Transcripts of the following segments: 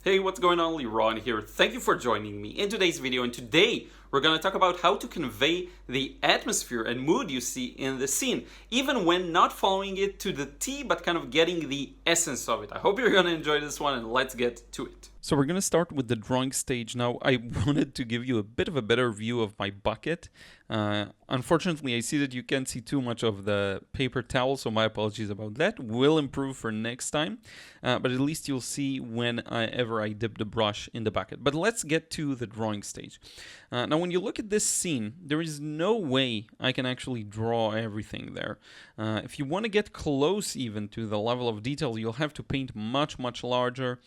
Hey, what's going on? Liron here. Thank you for joining me in today's video. And today we're going to talk about how to convey the atmosphere and mood you see in the scene, even when not following it to the T, but kind of getting the essence of it. I hope you're going to enjoy this one, and let's get to it. So we're going to start with the drawing stage. Now, I wanted to give you a bit of a better view of my bucket. Unfortunately, I see that you can't see too much of the paper towel, so my apologies about that. We'll improve for next time, but at least you'll see whenever I dip the brush in the bucket. But let's get to the drawing stage. Now, when you look at this scene, there is no way I can actually draw everything there. If you want to get close even to the level of detail, you'll have to paint much, much larger.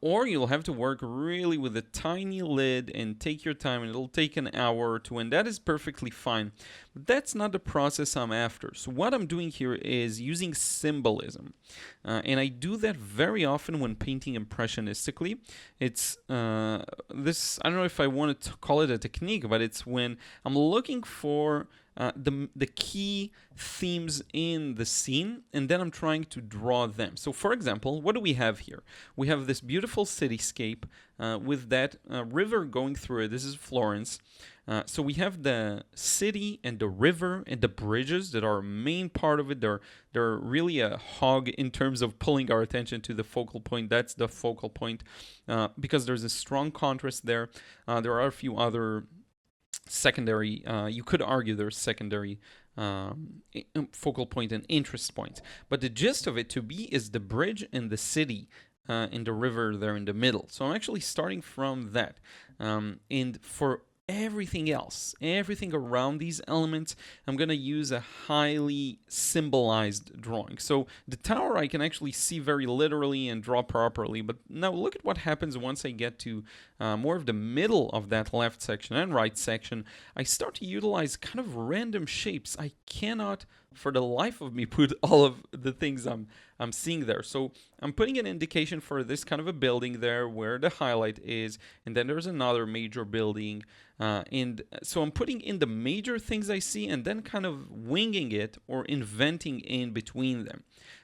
Or you'll have to work really with a tiny lid and take your time, and it'll take an hour or two, and that is perfectly fine. But that's not the process I'm after. So what I'm doing here is using symbolism. And I do that very often when painting impressionistically. It's this, I don't know if I wanted to call it a technique, but it's when I'm looking for the key themes in the scene, and then I'm trying to draw them. So for example, what do we have here? We have this beautiful cityscape with that river going through it. This is Florence. So we have the city and the river and the bridges that are a main part of it. They're really a hog in terms of pulling our attention to the focal point. That's the focal point because there's a strong contrast there. There are a few other secondary, you could argue there's secondary focal point and interest points. But the gist of it to be is the bridge and the city and the river there in the middle. So I'm actually starting from that. And for everything else, everything around these elements, I'm going to use a highly symbolized drawing. So the tower I can actually see very literally and draw properly, but now look at what happens once I get to more of the middle of that left section and right section. I start to utilize kind of random shapes. I cannot for the life of me put all of the things I'm seeing there. So I'm putting an indication for this kind of a building there where the highlight is, and then there's another major building. And so I'm putting in the major things I see and then kind of winging it or inventing in between them.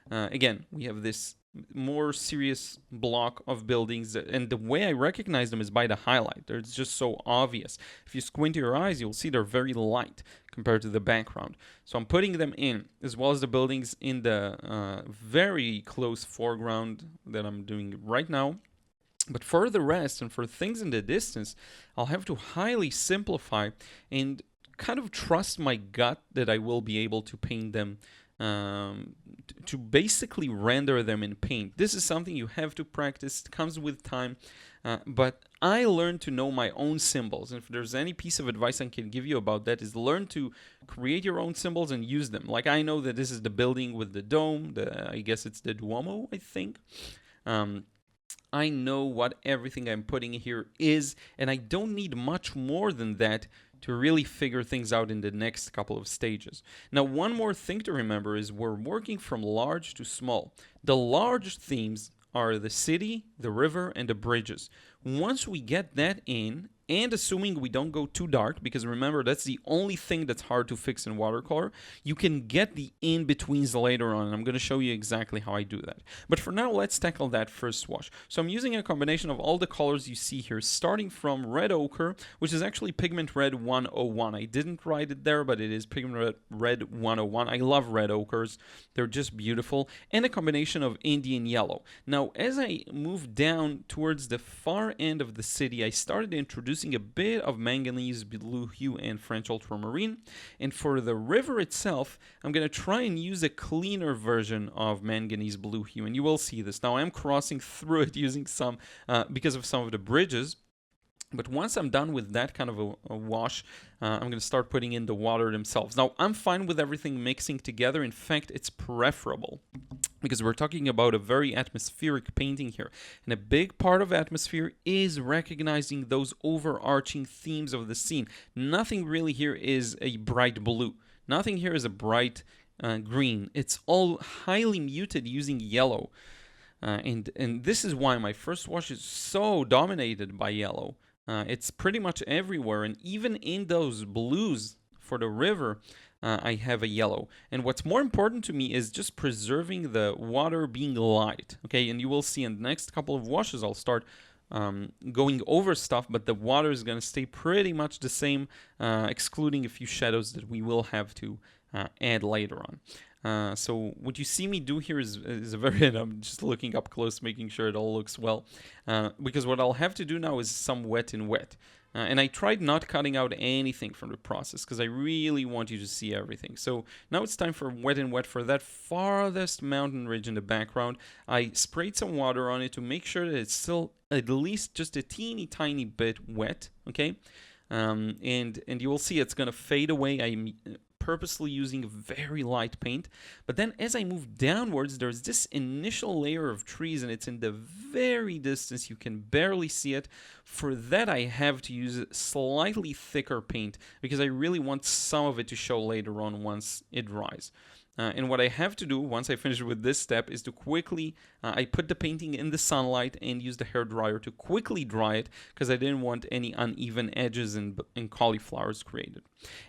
Again, we have this more serious block of buildings, and the way I recognize them is by the highlight. They're just so obvious. If you squint your eyes, you'll see they're very light compared to the background. So I'm putting them in, as well as the buildings in the very close foreground that I'm doing right now. But for the rest and for things in the distance, I'll have to highly simplify and kind of trust my gut that I will be able to paint them, to basically render them in paint. This is something you have to practice. It comes with time. But I learned to know my own symbols. And if there's any piece of advice I can give you about that, is learn to create your own symbols and use them. Like I know that this is the building with the dome. I guess it's the Duomo, I think. I know what everything I'm putting here is, and I don't need much more than that to really figure things out in the next couple of stages. Now, one more thing to remember is we're working from large to small. The large themes are the city, the river, and the bridges. Once we get that in, and assuming we don't go too dark, because remember, that's the only thing that's hard to fix in watercolor, you can get the in-betweens later on, and I'm going to show you exactly how I do that. But for now, let's tackle that first wash. So I'm using a combination of all the colors you see here, starting from red ochre, which is actually pigment red 101. I didn't write it there, but it is pigment red 101. I love red ochres. They're just beautiful. And a combination of Indian yellow. Now, as I move down towards the far end of the city, I started introducing a bit of manganese blue hue and French ultramarine. And for the river itself, I'm going to try and use a cleaner version of manganese blue hue, and you will see this. Now I'm crossing through it using some, because of some of the bridges. But once I'm done with that kind of a wash, I'm going to start putting in the water themselves. Now, I'm fine with everything mixing together. In fact, it's preferable because we're talking about a very atmospheric painting here. And a big part of atmosphere is recognizing those overarching themes of the scene. Nothing really here is a bright blue. Nothing here is a bright green. It's all highly muted using yellow. And this is why my first wash is so dominated by yellow. It's pretty much everywhere, and even in those blues for the river, I have a yellow. And what's more important to me is just preserving the water being light, okay? And you will see in the next couple of washes, I'll start going over stuff, but the water is going to stay pretty much the same, excluding a few shadows that we will have to add later on. So what you see me do here is a very, and I'm just looking up close, making sure it all looks well, because what I'll have to do now is some wet in wet. And I tried not cutting out anything from the process because I really want you to see everything. So now it's time for wet in wet for that farthest mountain ridge in the background. I sprayed some water on it to make sure that it's still at least just a teeny tiny bit wet, okay? And you will see it's going to fade away. I'm purposely using very light paint, but then as I move downwards, there's this initial layer of trees and it's in the very distance. You can barely see it. For that, I have to use slightly thicker paint because I really want some of it to show later on once it dries. And what I have to do once I finish with this step is to quickly, I put the painting in the sunlight and use the hairdryer to quickly dry it because I didn't want any uneven edges and cauliflowers created.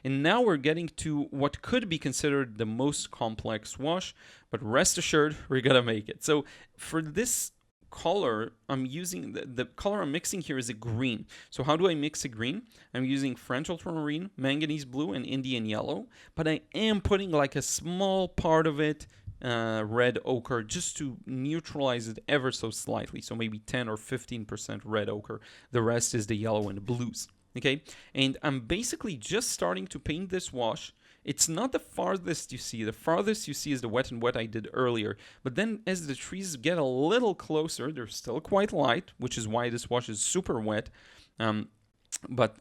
And now we're getting to what could be considered the most complex wash, but rest assured, we're gonna make it. So for this color, I'm using the color I'm mixing here is a green. So how do I mix a green? I'm using French ultramarine, manganese blue, and Indian yellow, but I am putting like a small part of it red ochre just to neutralize it ever so slightly. So maybe 10 or 15% red ochre. The rest is the yellow and the blues. Okay, and I'm basically just starting to paint this wash. It's not the farthest you see. The farthest you see is the wet and wet I did earlier. But then as the trees get a little closer, they're still quite light, which is why this wash is super wet. But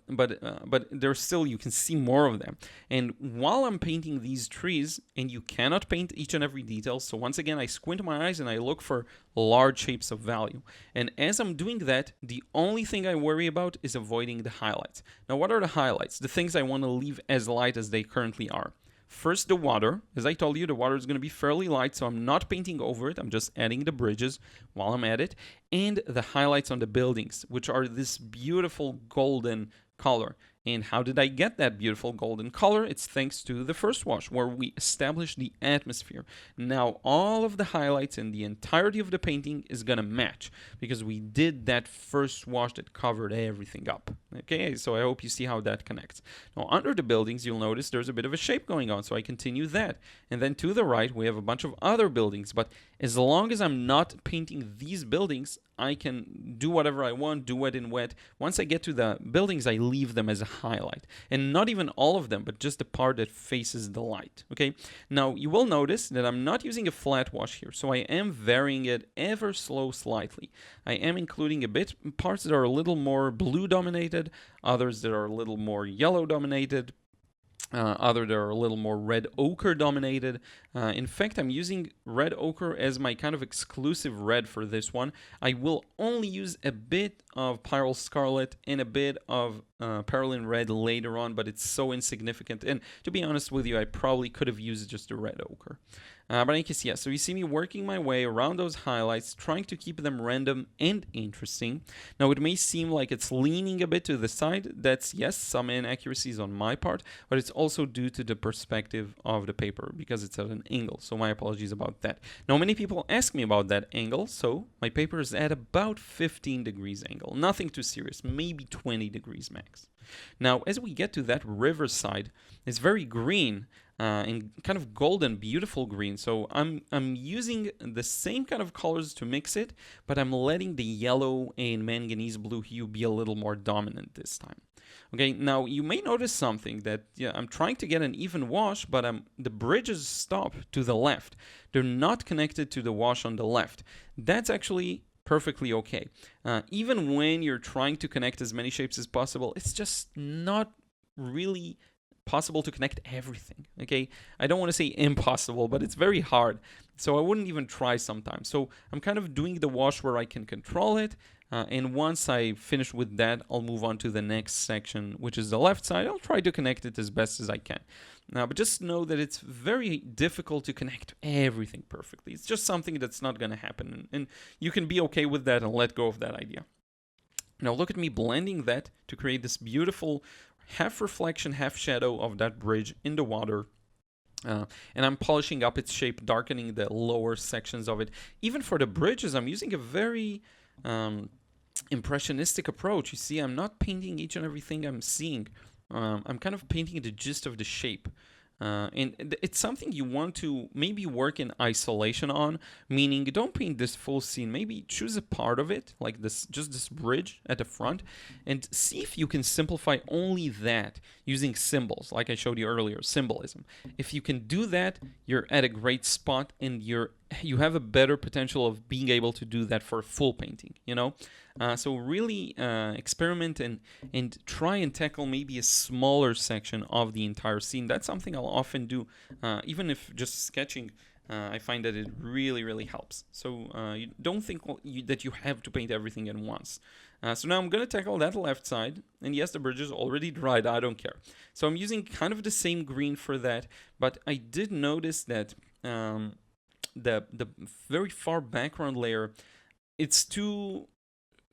there's still, you can see more of them. And while I'm painting these trees, and you cannot paint each and every detail, so once again I squint my eyes and I look for large shapes of value. And as I'm doing that, the only thing I worry about is avoiding the highlights. Now what are the highlights? The things I want to leave as light as they currently are. First, the water. As I told you, the water is going to be fairly light, so I'm not painting over it. I'm just adding the bridges while I'm at it. And the highlights on the buildings, which are this beautiful golden color. And how did I get that beautiful golden color? It's thanks to the first wash, where we established the atmosphere. Now, all of the highlights and the entirety of the painting is going to match, because we did that first wash that covered everything up. Okay, so I hope you see how that connects. Now, under the buildings, you'll notice there's a bit of a shape going on, so I continue that. And then to the right, we have a bunch of other buildings, but as long as I'm not painting these buildings, I can do whatever I want, do wet in wet. Once I get to the buildings, I leave them as a highlight. And not even all of them, but just the part that faces the light. Okay. Now, you will notice that I'm not using a flat wash here, so I am varying it ever so slightly. I am including a bit parts that are a little more blue dominated, others that are a little more yellow dominated, other that are a little more red ochre dominated. In fact, I'm using red ochre as my kind of exclusive red for this one. I will only use a bit of Pyrrole Scarlet and a bit of Perylene Red later on, but it's so insignificant. And to be honest with you, I probably could have used just the red ochre. But I guess, yeah, so you see me working my way around those highlights, trying to keep them random and interesting. Now, it may seem like it's leaning a bit to the side. That's, yes, some inaccuracies on my part, but it's also due to the perspective of the paper because it's at an angle. So my apologies about that. Now, many people ask me about that angle, so my paper is at about 15 degrees angle. Nothing too serious, maybe 20 degrees max. Now, as we get to that riverside, it's very green. And kind of golden, beautiful green. So I'm using the same kind of colors to mix it, but I'm letting the yellow and manganese blue hue be a little more dominant this time. Okay, now you may notice something that I'm trying to get an even wash, but the bridges stop to the left. They're not connected to the wash on the left. That's actually perfectly okay. Even when you're trying to connect as many shapes as possible, it's just not really possible to connect everything. Okay, I don't want to say impossible, but it's very hard, so I wouldn't even try sometimes. So I'm kind of doing the wash where I can control it, and once I finish with that, I'll move on to the next section, which is the left side. I'll try to connect it as best as I can. But just know that it's very difficult to connect everything perfectly. It's just something that's not going to happen, and you can be okay with that and let go of that idea. Now look at me blending that to create this beautiful half reflection, half shadow of that bridge in the water And I'm polishing up its shape, darkening the lower sections of it. Even for the bridges, I'm using a very impressionistic approach. You see, I'm not painting each and everything I'm seeing. I'm kind of painting the gist of the shape. And it's something you want to maybe work in isolation on, meaning don't paint this full scene. Maybe choose a part of it, like this, just this bridge at the front, and see if you can simplify only that using symbols, like I showed you earlier, symbolism. If you can do that, you're at a great spot, and you have a better potential of being able to do that for full painting, you know? So really experiment and try and tackle maybe a smaller section of the entire scene. That's something I'll often do, even if just sketching. I find that it really, really helps. So you don't think that you have to paint everything at once. So now I'm going to tackle that left side. And yes, the bridge is already dried. I don't care. So I'm using kind of the same green for that. But I did notice that the very far background layer, it's too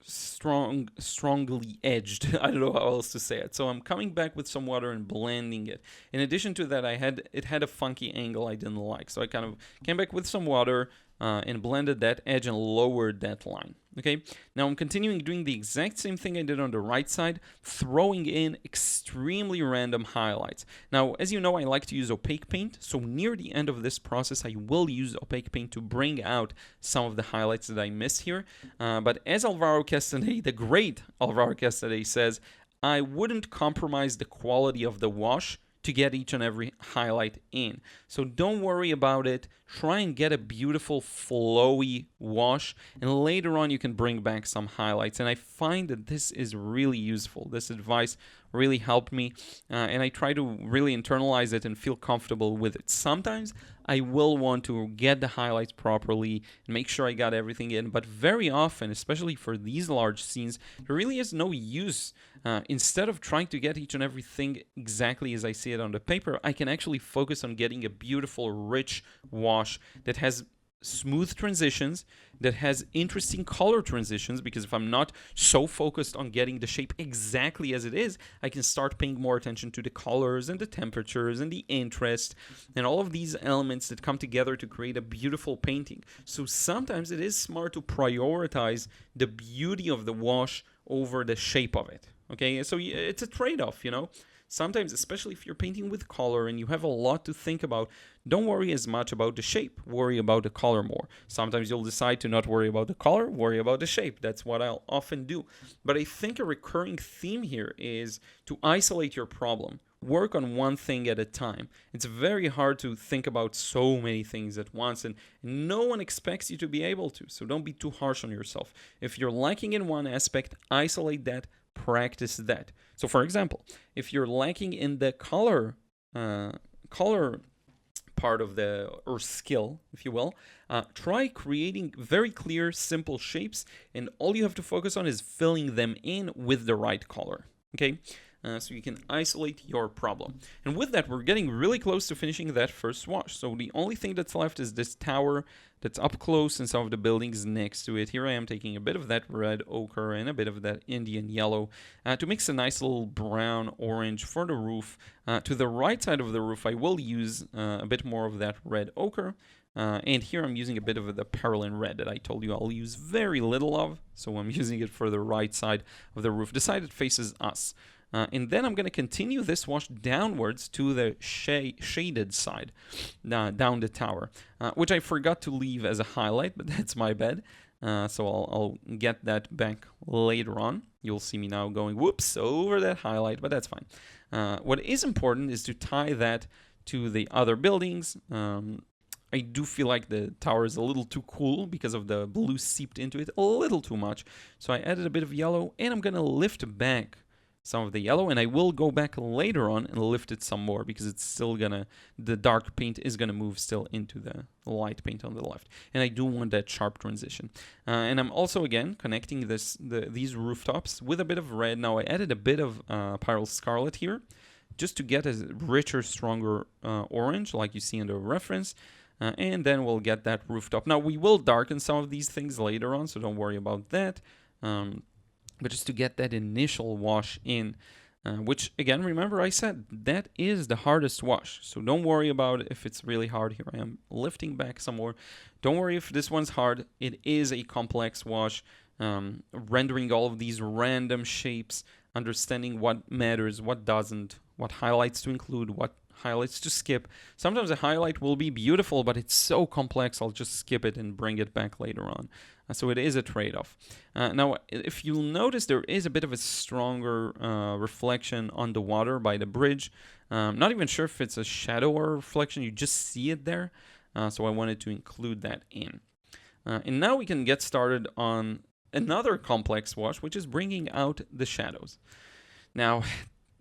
strongly edged. I don't know how else to say it. So I'm coming back with some water and blending it. In addition to that, it had a funky angle I didn't like. So I kind of came back with some water and blended that edge and lowered that line. Okay, now I'm continuing doing the exact same thing I did on the right side, throwing in extremely random highlights. Now, as you know, I like to use opaque paint, so near the end of this process, I will use opaque paint to bring out some of the highlights that I missed here. But as Alvaro Castaneda, the great Alvaro Castaneda says, I wouldn't compromise the quality of the wash to get each and every highlight in. So don't worry about it. Try and get a beautiful flowy wash, and later on you can bring back some highlights. And I find that this is really useful. This advice really helped me, and I try to really internalize it and feel comfortable with it. Sometimes I will want to get the highlights properly and make sure I got everything in, but very often, especially for these large scenes, there really is no use. Instead of trying to get each and everything exactly as I see it on the paper, I can actually focus on getting a beautiful, rich wash that has smooth transitions, that has interesting color transitions, because if I'm not so focused on getting the shape exactly as it is, I can start paying more attention to the colors and the temperatures and the interest and all of these elements that come together to create a beautiful painting. So sometimes it is smart to prioritize the beauty of the wash over the shape of it. Okay, so it's a trade-off, you know. Sometimes, especially if you're painting with color and you have a lot to think about, don't worry as much about the shape. Worry about the color more. Sometimes you'll decide to not worry about the color, worry about the shape. That's what I'll often do. But I think a recurring theme here is to isolate your problem. Work on one thing at a time. It's very hard to think about so many things at once, and no one expects you to be able to. So don't be too harsh on yourself. If you're lacking in one aspect, isolate that. Practice that. So for example, if you're lacking in the color part of the, or skill, if you will, try creating very clear, simple shapes, and all you have to focus on is filling them in with the right color. Okay? So you can isolate your problem. And with that, we're getting really close to finishing that first wash. So the only thing that's left is this tower that's up close and some of the buildings next to it. Here I am taking a bit of that red ochre and a bit of that Indian yellow to mix a nice little brown orange for the roof. To the right side of the roof, I will use a bit more of that red ochre. And here I'm using a bit of the Perlin red that I told you I'll use very little of. So I'm using it for the right side of the roof, the side that faces us. And then I'm going to continue this wash downwards to the shaded side, down the tower, which I forgot to leave as a highlight, but that's my bad. So I'll get that back later on. You'll see me now going, whoops, over that highlight, but that's fine. What is important is to tie that to the other buildings. I do feel like the tower is a little too cool because of the blue seeped into it a little too much. So I added a bit of yellow, and I'm going to lift back some of the yellow, and I will go back later on and lift it some more because it's still the dark paint is gonna move still into the light paint on the left, and I do want that sharp transition. And I'm also again connecting these rooftops with a bit of red. Now I added a bit of Pyrrole Scarlet here just to get a richer, stronger orange like you see in the reference. And then we'll get that rooftop. Now we will darken some of these things later on, so don't worry about that. But just to get that initial wash in. which again, remember I said that is the hardest wash. So don't worry about if it's really hard. Here I am lifting back some more. Don't worry if this one's hard. It is a complex wash, rendering all of these random shapes, understanding what matters, what doesn't, what highlights to include, what highlights to skip. Sometimes a highlight will be beautiful, but it's so complex, I'll just skip it and bring it back later on. So it is a trade-off. Now, if you'll notice, there is a bit of a stronger reflection on the water by the bridge. Not even sure if it's a shadow or a reflection, you just see it there. So I wanted to include that in. And now we can get started on another complex wash, which is bringing out the shadows. Now,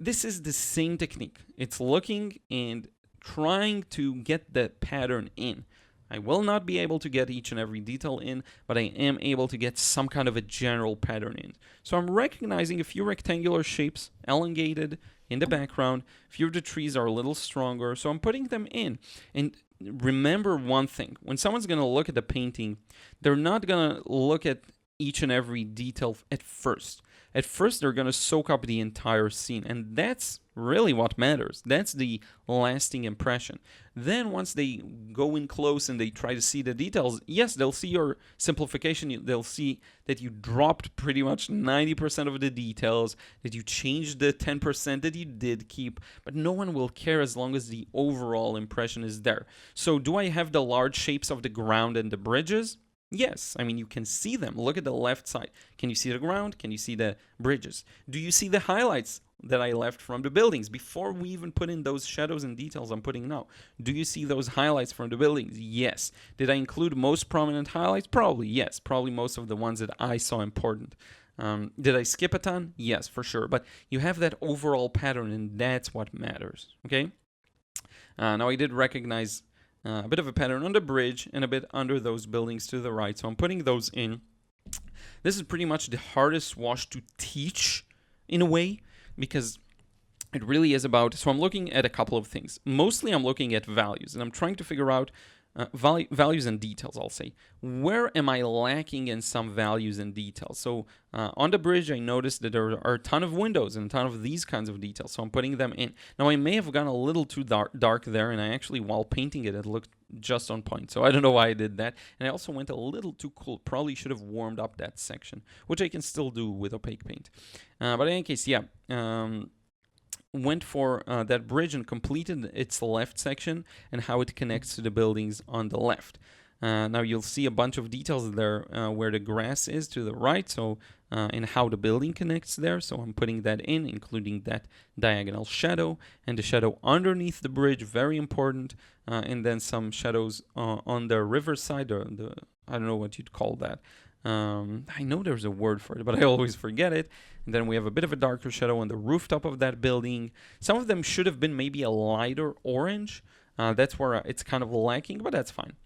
this is the same technique. It's looking and trying to get the pattern in. I will not be able to get each and every detail in, but I am able to get some kind of a general pattern in. So I'm recognizing a few rectangular shapes, elongated in the background. A few of the trees are a little stronger, so I'm putting them in. And remember one thing, when someone's going to look at the painting, they're not going to look at each and every detail at first. At first, they're going to soak up the entire scene, and that's really what matters. That's the lasting impression. Then once they go in close and they try to see the details, yes, they'll see your simplification. They'll see that you dropped pretty much 90% of the details, that you changed the 10% that you did keep, but no one will care as long as the overall impression is there. So do I have the large shapes of the ground and the bridges? Yes, I mean, you can see them. Look at the left side. Can you see the ground? Can you see the bridges? Do you see the highlights that I left from the buildings before we even put in those shadows and details I'm putting now? Do you see those highlights from the buildings? Yes. Did I include most prominent highlights? Probably, yes. Probably most of the ones that I saw important. Did I skip a ton? Yes, for sure. But you have that overall pattern, and that's what matters, okay? Now, I did recognize a bit of a pattern on the bridge and a bit under those buildings to the right. So I'm putting those in. This is pretty much the hardest wash to teach in a way, because it really is about, so I'm looking at a couple of things. Mostly I'm looking at values, and I'm trying to figure out values and details, I'll say. Where am I lacking in some values and details? So on the bridge, I noticed that there are a ton of windows and a ton of these kinds of details, so I'm putting them in. Now, I may have gone a little too dark there, and I actually, while painting it, it looked just on point. So I don't know why I did that. And I also went a little too cool. Probably should have warmed up that section, which I can still do with opaque paint. But in any case, yeah. Went for that bridge and completed its left section and how it connects to the buildings on the left. Now you'll see a bunch of details there where the grass is to the right, so and how the building connects there. So I'm putting that in, including that diagonal shadow and the shadow underneath the bridge, very important. And then some shadows on the riverside, or the I don't know what you'd call that. I know there's a word for it, but I always forget it. And then we have a bit of a darker shadow on the rooftop of that building. Some of them should have been maybe a lighter orange. That's where it's kind of lacking, but that's fine.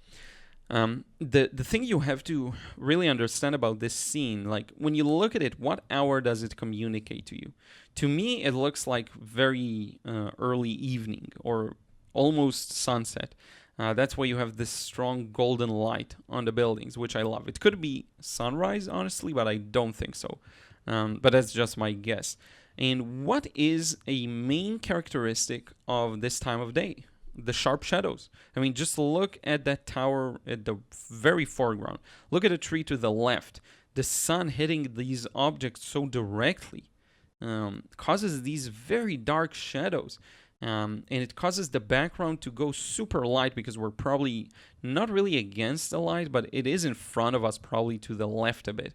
The thing you have to really understand about this scene, like when you look at it, what hour does it communicate to you? To me, it looks like very early evening or almost sunset. That's why you have this strong golden light on the buildings, which I love. It could be sunrise, honestly, but I don't think so. But that's just my guess. And what is a main characteristic of this time of day? The sharp shadows. I mean, just look at that tower at the very foreground. Look at a tree to the left. The sun hitting these objects so directly causes these very dark shadows. And it causes the background to go super light because we're probably not really against the light, but it is in front of us, probably to the left a bit.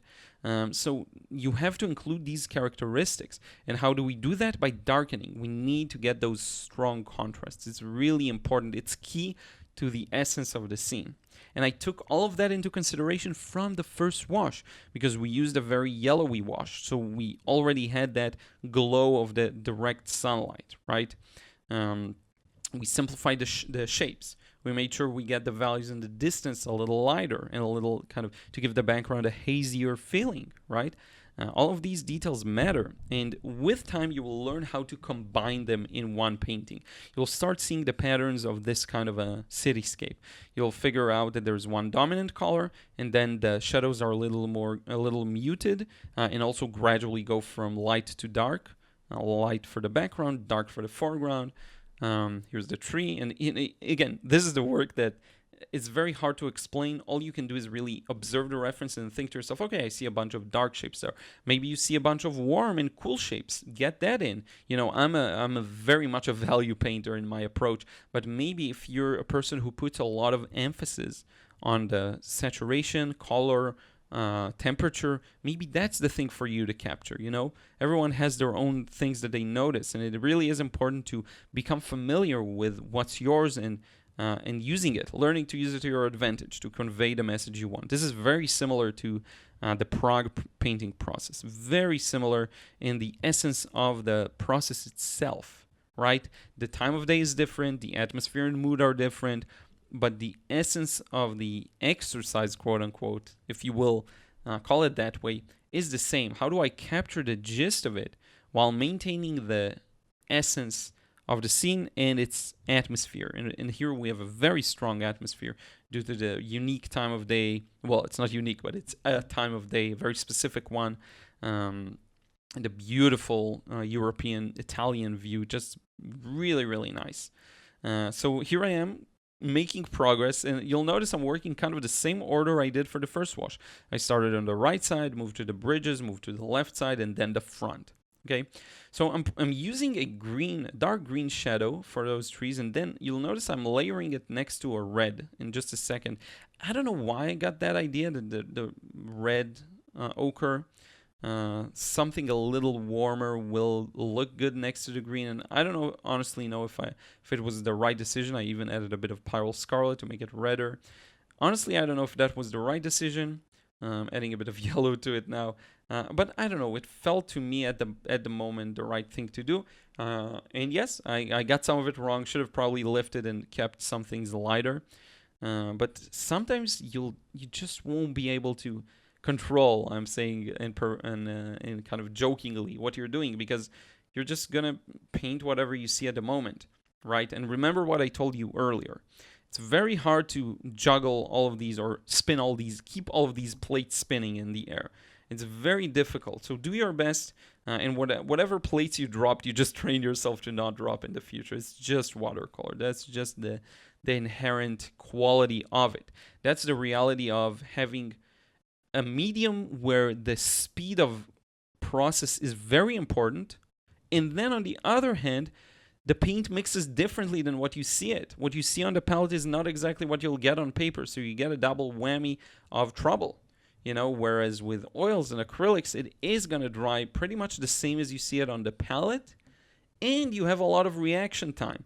So you have to include these characteristics. And how do we do that? By darkening. We need to get those strong contrasts. It's really important. It's key to the essence of the scene. And I took all of that into consideration from the first wash because we used a very yellowy wash. So we already had that glow of the direct sunlight, right? We simplified the shapes. We made sure we get the values in the distance a little lighter and a little kind of to give the background a hazier feeling, right? All of these details matter, and with time you will learn how to combine them in one painting. You'll start seeing the patterns of this kind of a cityscape. You'll figure out that there's one dominant color, and then the shadows are a little muted, and also gradually go from light to dark. light for the background, dark for the foreground. Here's the tree. And again, this is the work that it's very hard to explain. All you can do is really observe the reference and think to yourself, okay, I see a bunch of dark shapes there. Maybe you see a bunch of warm and cool shapes. Get that in. You know, I'm a very much a value painter in my approach, but maybe if you're a person who puts a lot of emphasis on the saturation, color, temperature, maybe that's the thing for you to capture. You know, everyone has their own things that they notice, and it really is important to become familiar with what's yours and using it, learning to use it to your advantage to convey the message you want. This is very similar to the Prague painting process, very similar in the essence of the process itself, right? The time of day is different, the atmosphere and mood are different, but the essence of the exercise, quote unquote, if you will call it that way, is the same. How do I capture the gist of it while maintaining the essence of the scene and its atmosphere? And here we have a very strong atmosphere due to the unique time of day. Well, it's not unique, but it's a time of day, a very specific one. And the beautiful European, Italian view, just really, really nice. So here I am making progress, and you'll notice I'm working kind of the same order I did for the first wash. I started on the right side, moved to the bridges, moved to the left side, and then the front. Okay, so I'm using a dark green shadow for those trees, and then you'll notice I'm layering it next to a red in just a second. I don't know why I got that idea, that the red ochre, something a little warmer will look good next to the green, and I don't honestly know if it was the right decision. I even added a bit of Pyrrole Scarlet to make it redder. Honestly, I don't know if that was the right decision. Adding a bit of yellow to it now. But I don't know, it felt to me at the moment the right thing to do. And yes, I got some of it wrong. Should have probably lifted and kept some things lighter. But sometimes you just won't be able to control, I'm saying in kind of jokingly, what you're doing, because you're just gonna paint whatever you see at the moment, right? And remember what I told you earlier. It's very hard to juggle all of these or spin all these, keep all of these plates spinning in the air. It's very difficult. So do your best, and whatever plates you dropped, you just train yourself to not drop in the future. It's just watercolor. That's just the inherent quality of it. That's the reality of having a medium where the speed of process is very important. And then on the other hand, the paint mixes differently than what you see it. What you see on the palette is not exactly what you'll get on paper. So you get a double whammy of trouble. You know, whereas with oils and acrylics, it is going to dry pretty much the same as you see it on the palette, and you have a lot of reaction time.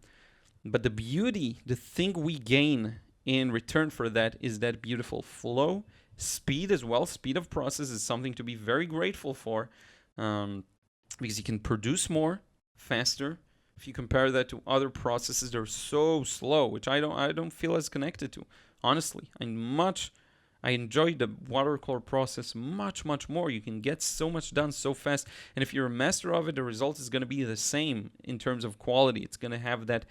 But the beauty, the thing we gain in return for that is that beautiful flow, speed as well. Speed of process is something to be very grateful for, because you can produce more, faster. If you compare that to other processes, they're so slow, which I don't feel as connected to. Honestly, I enjoy the watercolor process much, much more. You can get so much done so fast. And if you're a master of it, the result is going to be the same in terms of quality. It's going to have that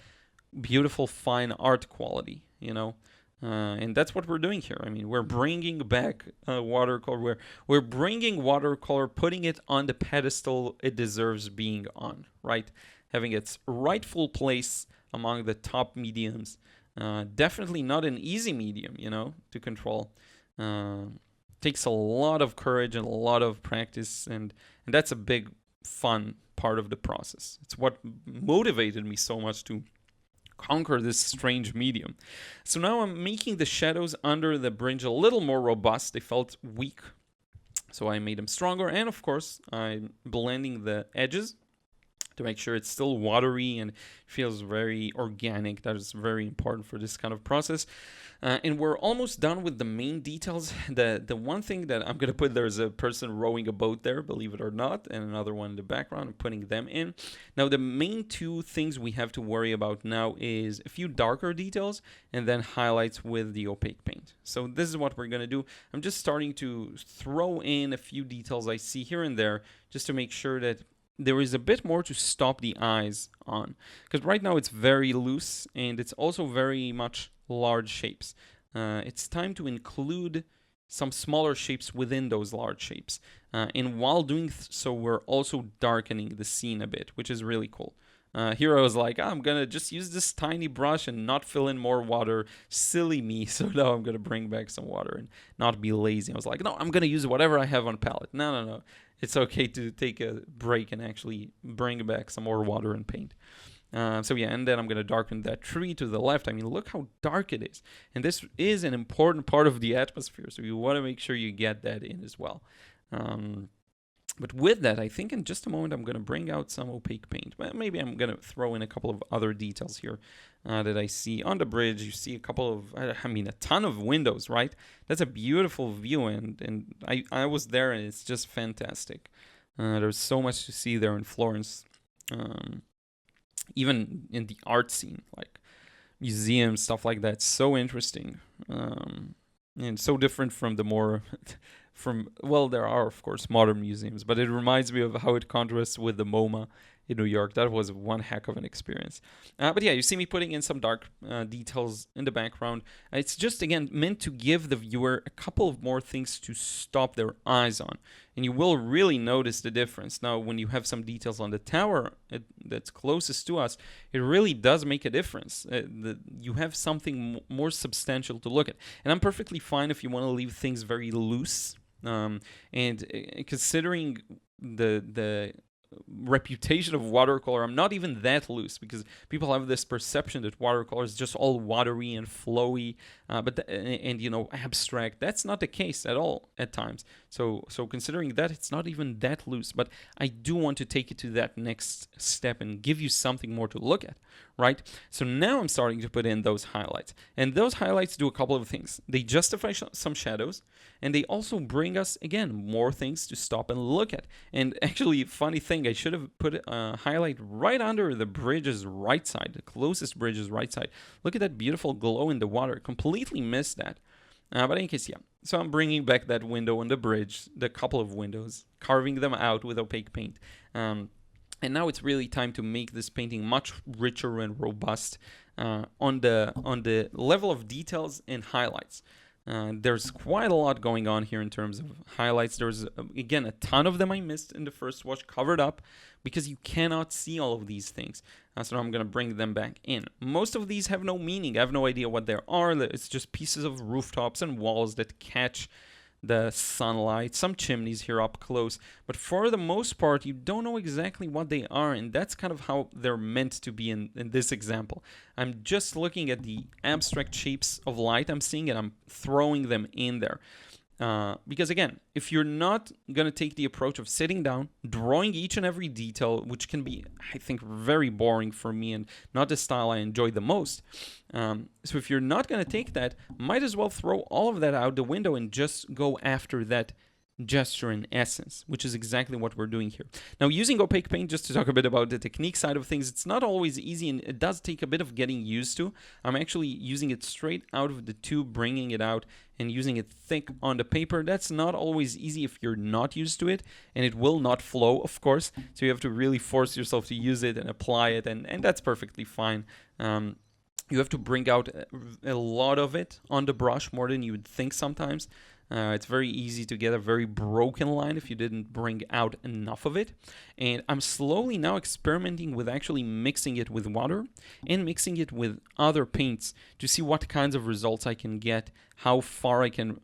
beautiful, fine art quality, you know. And that's what we're doing here. I mean, we're bringing back watercolor. We're bringing watercolor, putting it on the pedestal it deserves being on, right? Having its rightful place among the top mediums. Definitely not an easy medium, you know, to control. Takes a lot of courage and a lot of practice, and that's a big fun part of the process. It's what motivated me so much to conquer this strange medium. So now I'm making the shadows under the bridge a little more robust. They felt weak, so I made them stronger, and of course I'm blending the edges to make sure it's still watery and feels very organic. That is very important for this kind of process. And we're almost done with the main details. The one thing that I'm going to put, there's a person rowing a boat there, believe it or not, and another one in the background. I'm putting them in. Now, the main two things we have to worry about now is a few darker details and then highlights with the opaque paint. So this is what we're going to do. I'm just starting to throw in a few details I see here and there just to make sure that there is a bit more to stop the eyes on, because right now it's very loose and it's also very much large shapes. It's time to include some smaller shapes within those large shapes. And while doing so, we're also darkening the scene a bit, which is really cool. Here I was like, I'm gonna just use this tiny brush and not fill in more water. Silly me. So now I'm gonna bring back some water and not be lazy. I was like, no, I'm gonna use whatever I have on palette. No. It's okay to take a break and actually bring back some more water and paint. So yeah, and then I'm going to darken that tree to the left. I mean, look how dark it is. And this is an important part of the atmosphere, so you want to make sure you get that in as well. But with that, I think in just a moment I'm going to bring out some opaque paint. Well, maybe I'm going to throw in a couple of other details here that I see on the bridge. You see a couple of, a ton of windows, right? That's a beautiful view, and I was there, and it's just fantastic. There's so much to see there in Florence. Even in the art scene, like museums, stuff like that, so interesting, and so different from the more well, there are of course modern museums, but it reminds me of how it contrasts with the MoMA in New York. That was one heck of an experience. But yeah, you see me putting in some dark details in the background. It's just, again, meant to give the viewer a couple of more things to stop their eyes on. And you will really notice the difference. Now, when you have some details on the tower that's closest to us, it really does make a difference. You have something more substantial to look at. And I'm perfectly fine if you want to leave things very loose. And considering the reputation of watercolor, I'm not even that loose, because people have this perception that watercolor is just all watery and flowy, and abstract. That's not the case at all at times. So considering that, it's not even that loose, but I do want to take it to that next step and give you something more to look at, right? So now I'm starting to put in those highlights, and those highlights do a couple of things. They justify some shadows, and they also bring us, again, more things to stop and look at. And actually, funny thing, I should have put a highlight right under the bridge's right side, the closest bridge's right side. Look at that beautiful glow in the water. Completely missed that. But in any case, yeah. So I'm bringing back that window on the bridge, the couple of windows, carving them out with opaque paint. And now it's really time to make this painting much richer and robust on the level of details and highlights. There's quite a lot going on here in terms of highlights. There's, again, a ton of them I missed in the first watch, covered up, because you cannot see all of these things. So now I'm going to bring them back in. Most of these have no meaning. I have no idea what they are. It's just pieces of rooftops and walls that catch the sunlight, some chimneys here up close, but for the most part you don't know exactly what they are, and that's kind of how they're meant to be in this example. I'm just looking at the abstract shapes of light I'm seeing, and I'm throwing them in there. Because again, if you're not going to take the approach of sitting down, drawing each and every detail, which can be, I think, very boring for me and not the style I enjoy the most. So if you're not going to take that, might as well throw all of that out the window and just go after that gesture in essence, which is exactly what we're doing here. Now, using opaque paint, just to talk a bit about the technique side of things, it's not always easy, and it does take a bit of getting used to. I'm actually using it straight out of the tube, bringing it out and using it thick on the paper. That's not always easy if you're not used to it, and it will not flow, of course, so you have to really force yourself to use it and apply it, and that's perfectly fine. You have to bring out a lot of it on the brush, more than you would think sometimes. It's very easy to get a very broken line if you didn't bring out enough of it. And I'm slowly now experimenting with actually mixing it with water and mixing it with other paints to see what kinds of results I can get, how far I can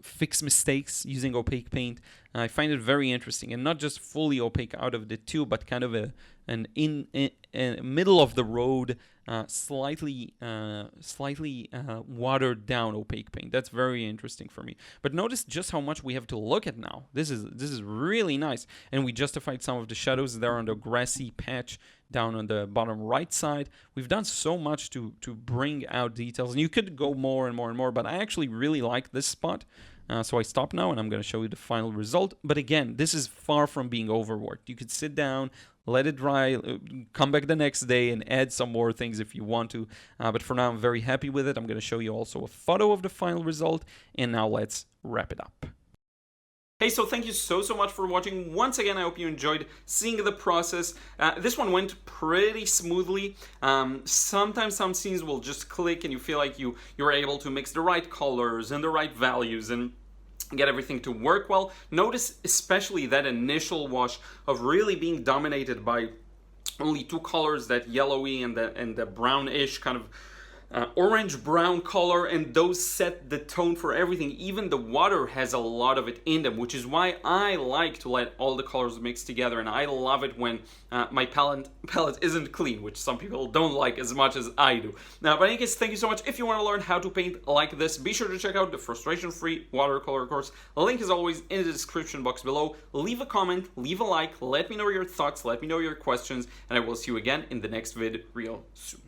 fix mistakes using opaque paint. I find it very interesting, and not just fully opaque out of the tube, but kind of an middle of the road, slightly watered down opaque paint. That's very interesting for me. But notice just how much we have to look at now. This is really nice, and we justified some of the shadows there on the grassy patch down on the bottom right side. We've done so much to bring out details, and you could go more and more and more, but I actually really like this spot. So I stop now, and I'm going to show you the final result. But again, this is far from being overworked. You could sit down, let it dry, come back the next day and add some more things if you want to. But for now, I'm very happy with it. I'm going to show you also a photo of the final result. And now let's wrap it up. Hey, so thank you so much for watching. Once again, I hope you enjoyed seeing the process. This one went pretty smoothly. Sometimes some scenes will just click and you feel like you're able to mix the right colors and the right values and get everything to work well. Notice especially that initial wash of really being dominated by only two colors, that yellowy and the brownish kind of orange-brown color, and those set the tone for everything. Even the water has a lot of it in them, which is why I like to let all the colors mix together, and I love it when my palette isn't clean, which some people don't like as much as I do. But in any case, thank you so much. If you want to learn how to paint like this, be sure to check out the frustration-free watercolor course. The link is always in the description box below. Leave a comment, leave a like, let me know your thoughts, let me know your questions, and I will see you again in the next vid real soon.